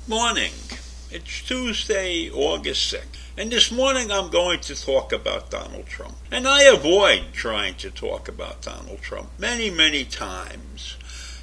Morning. It's Tuesday, August 6th. And this morning I'm going to talk about Donald Trump. And I avoid trying to talk about Donald Trump many, many times.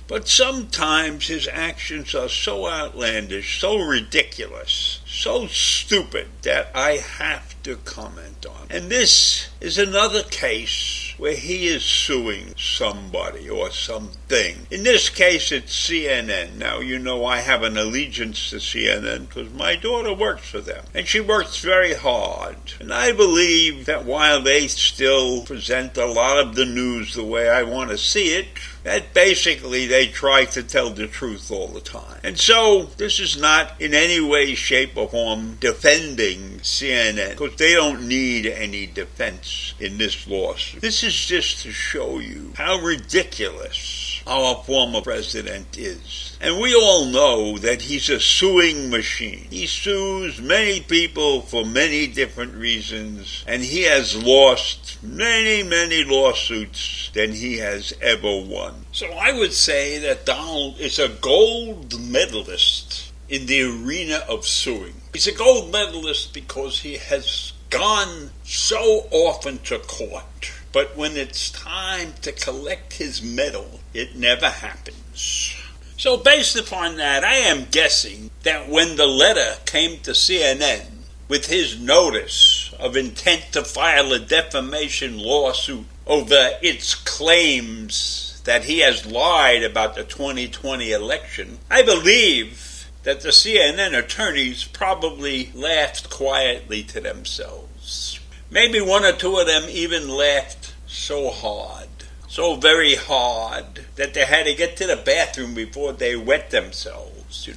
But sometimes his actions are so outlandish, so ridiculous, so stupid that I have to comment on. And this is another case where he is suing somebody or something. In this case, it's CNN. Now, you know I have an allegiance to CNN because my daughter works for them. And she works very hard. And I believe that while they still present a lot of the news the way I want to see it, that basically they try to tell the truth all the time. And so, this is not in any way, shape, or form defending CNN, because they don't need any defense in this lawsuit. This is just to show you how ridiculous our former president is. And we all know that he's a suing machine. He sues many people for many different reasons, and he has lost many, many lawsuits than he has ever won. So I would say that Donald is a gold medalist in the arena of suing. He's a gold medalist because he has gone so often to court. But when it's time to collect his medal, it never happens. So based upon that, I am guessing that when the letter came to CNN with his notice of intent to file a defamation lawsuit over its claims that he has lied about the 2020 election, I believe that the CNN attorneys probably laughed quietly to themselves. Maybe one or two of them even laughed so hard, so very hard, that they had to get to the bathroom before they wet themselves,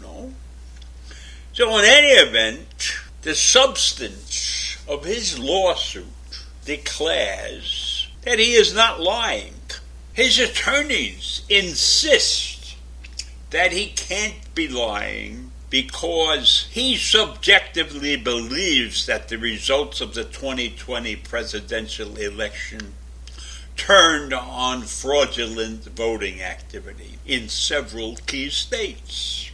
So in any event, the substance of his lawsuit declares that he is not lying. His attorneys insist that he can't be lying because he subjectively believes that the results of the 2020 presidential election turned on fraudulent voting activity in several key states.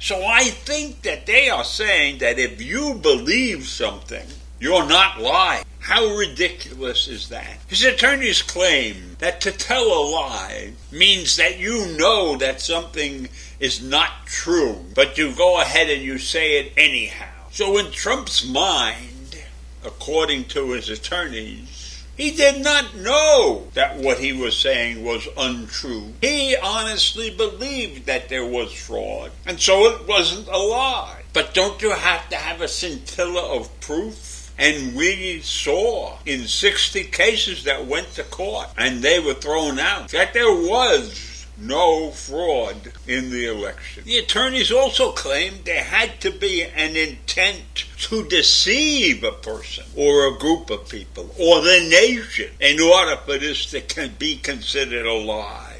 So I think that they are saying that if you believe something, you're not lying. How ridiculous is that? His attorneys claim that to tell a lie means that you know that something is not true, but you go ahead and you say it anyhow. So in Trump's mind, according to his attorneys, he did not know that what he was saying was untrue. He honestly believed that there was fraud, and so it wasn't a lie. But don't you have to have a scintilla of proof? And we saw in 60 cases that went to court, and they were thrown out, that there was no fraud in the election. The attorneys also claimed there had to be an intent to deceive a person or a group of people or the nation in order for this to be considered a lie.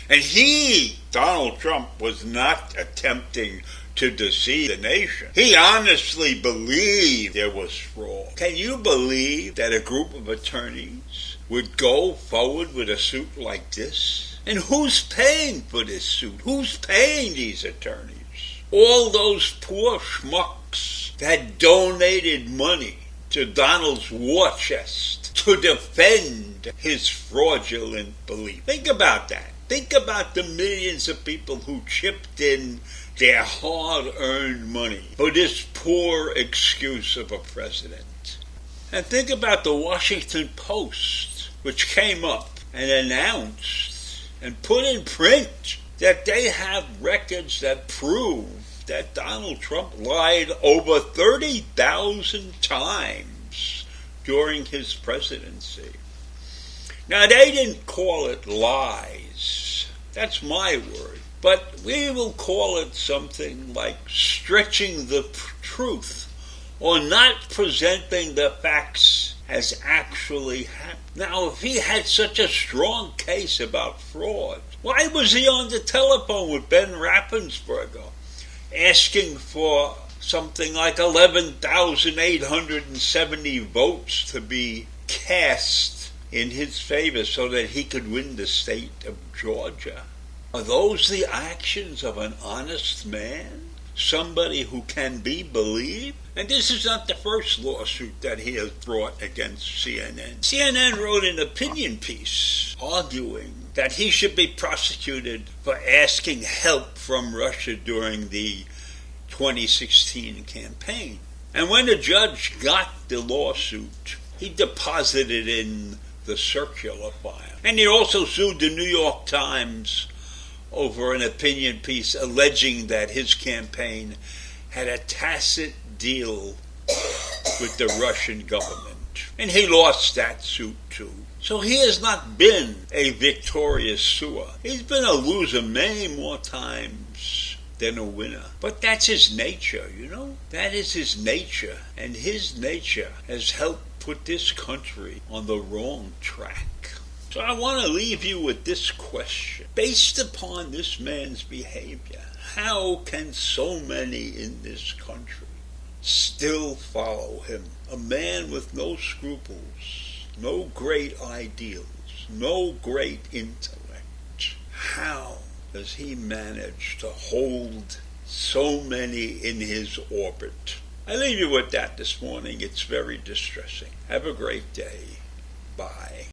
And Donald Trump, was not attempting to deceive the nation. He honestly believed there was fraud. Can you believe that a group of attorneys would go forward with a suit like this? And who's paying for this suit? Who's paying these attorneys? All those poor schmucks that donated money to Donald's war chest to defend his fraudulent belief. Think about that. Think about the millions of people who chipped in their hard-earned money for this poor excuse of a president. And think about the Washington Post, which came up and announced and put in print that they have records that prove that Donald Trump lied over 30,000 times during his presidency. Now, they didn't call it lies. That's my word. But we will call it something like stretching the truth or not presenting the facts as actually happened. Now, if he had such a strong case about fraud, why was he on the telephone with Ben Raffensperger asking for something like 11,870 votes to be cast in his favor so that he could win the state of Georgia? Are those the actions of an honest man? somebody who can be believed? And this is not the first lawsuit that he has brought against CNN. CNN wrote an opinion piece arguing that he should be prosecuted for asking help from Russia during the 2016 campaign. And when the judge got the lawsuit, he deposited in the circular file. And he also sued the New York Times over an opinion piece alleging that his campaign had a tacit deal with the Russian government. And he lost that suit too. So he has not been a victorious suer. He's been a loser many more times than a winner. But that's his nature, you know? That is his nature. And his nature has helped put this country on the wrong track. So I want to leave you with this question. Based upon this man's behavior, how can so many in this country still follow him? A man with no scruples, no great ideals, no great intellect. How does he manage to hold so many in his orbit? I leave you with that this morning. It's very distressing. Have a great day. Bye.